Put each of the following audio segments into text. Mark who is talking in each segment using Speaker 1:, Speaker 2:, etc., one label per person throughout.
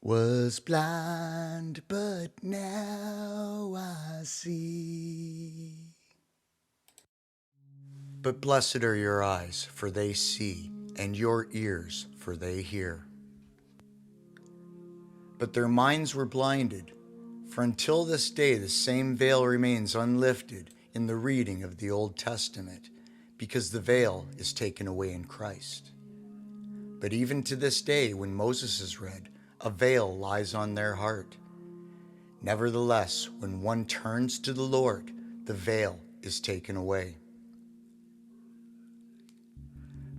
Speaker 1: Was blind, but now I see. But blessed are your eyes, for they see, and your ears, for they hear. But their minds were blinded, for until this day the same veil remains unlifted in the reading of the Old Testament, because the veil is taken away in Christ. But even to this day, when Moses is read, a veil lies on their heart. Nevertheless, when one turns to the Lord, the veil is taken away.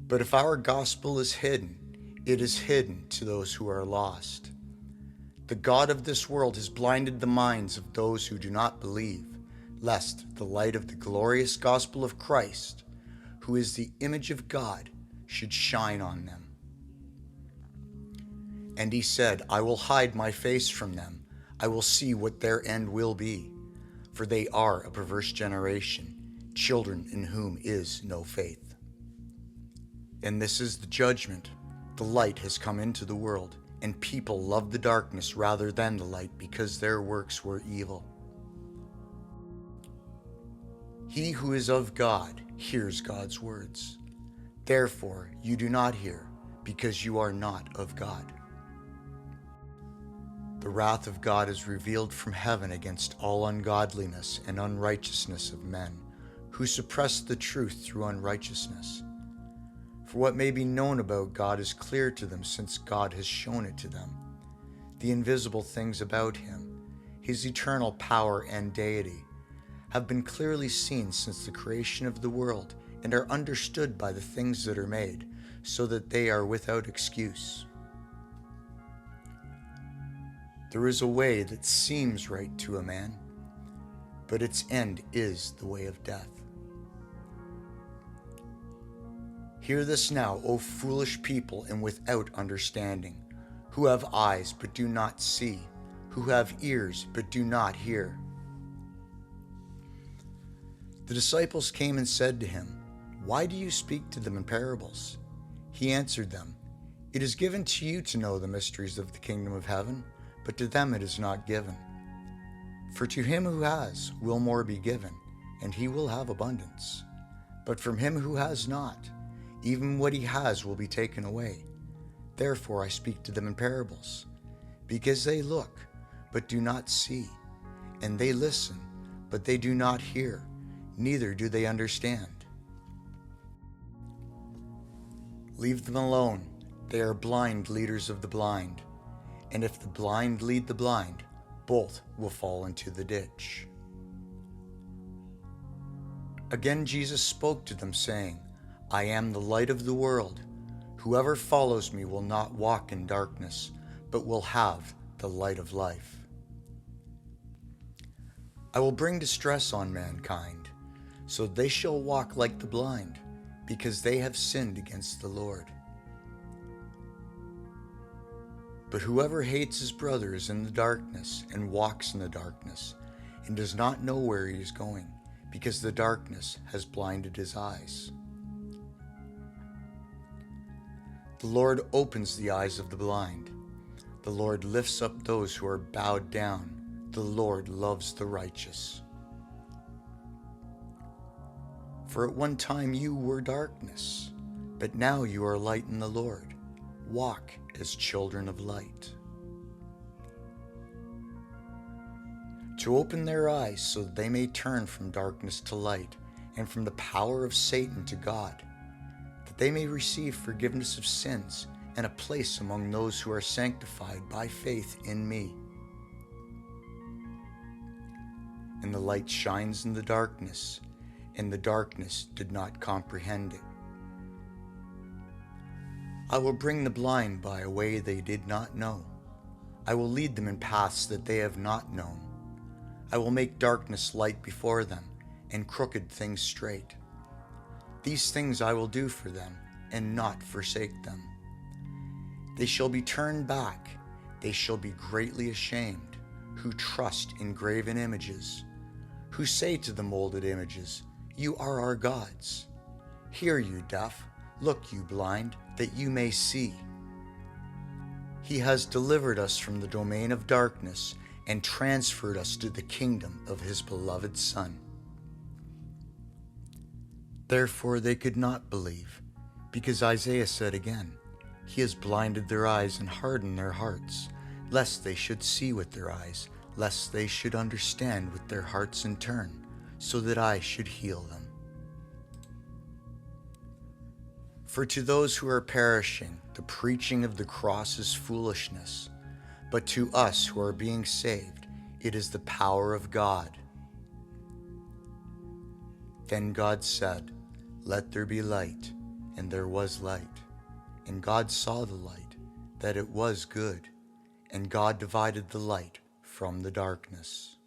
Speaker 1: But if our gospel is hidden, it is hidden to those who are lost. The God of this world has blinded the minds of those who do not believe, lest the light of the glorious gospel of Christ, who is the image of God, should shine on them. And he said, I will hide my face from them. I will see what their end will be. For they are a perverse generation, children in whom is no faith. And this is the judgment. The light has come into the world, and people love the darkness rather than the light, because their works were evil. He who is of God hears God's words. Therefore you do not hear, because you are not of God. The wrath of God is revealed from heaven against all ungodliness and unrighteousness of men, who suppress the truth through unrighteousness. For what may be known about God is clear to them, since God has shown it to them. The invisible things about him, his eternal power and deity, have been clearly seen since the creation of the world, and are understood by the things that are made, so that they are without excuse. There is a way that seems right to a man, but its end is the way of death. Hear this now, O foolish people and without understanding, who have eyes but do not see, who have ears but do not hear. The disciples came and said to him, Why do you speak to them in parables? He answered them, It is given to you to know the mysteries of the kingdom of heaven, but to them it is not given. For to him who has will more be given, and he will have abundance. But from him who has not, even what he has will be taken away. Therefore I speak to them in parables, because they look, but do not see, and they listen, but they do not hear, neither do they understand. Leave them alone. They are blind leaders of the blind. And if the blind lead the blind, both will fall into the ditch. Again Jesus spoke to them, saying, I am the light of the world. Whoever follows me will not walk in darkness, but will have the light of life. I will bring distress on mankind, so they shall walk like the blind, because they have sinned against the Lord. But whoever hates his brother is in the darkness and walks in the darkness, and does not know where he is going, because the darkness has blinded his eyes. The Lord opens the eyes of the blind. The Lord lifts up those who are bowed down. The Lord loves the righteous. For at one time you were darkness, but now you are light in the Lord. Walk as children of light. To open their eyes so that they may turn from darkness to light, and from the power of Satan to God, that they may receive forgiveness of sins and a place among those who are sanctified by faith in me. And the light shines in the darkness, and the darkness did not comprehend it. I will bring the blind by a way they did not know. I will lead them in paths that they have not known. I will make darkness light before them, and crooked things straight. These things I will do for them, and not forsake them. They shall be turned back, they shall be greatly ashamed, who trust in graven images, who say to the molded images, You are our gods. Hear, you deaf, look, you blind, that you may see. He has delivered us from the domain of darkness and transferred us to the kingdom of his beloved Son. Therefore they could not believe, because Isaiah said again, He has blinded their eyes and hardened their hearts, lest they should see with their eyes, lest they should understand with their hearts in turn, so that I should heal them. For to those who are perishing, the preaching of the cross is foolishness, but to us who are being saved, it is the power of God. Then God said, Let there be light, and there was light. And God saw the light, that it was good, and God divided the light from the darkness.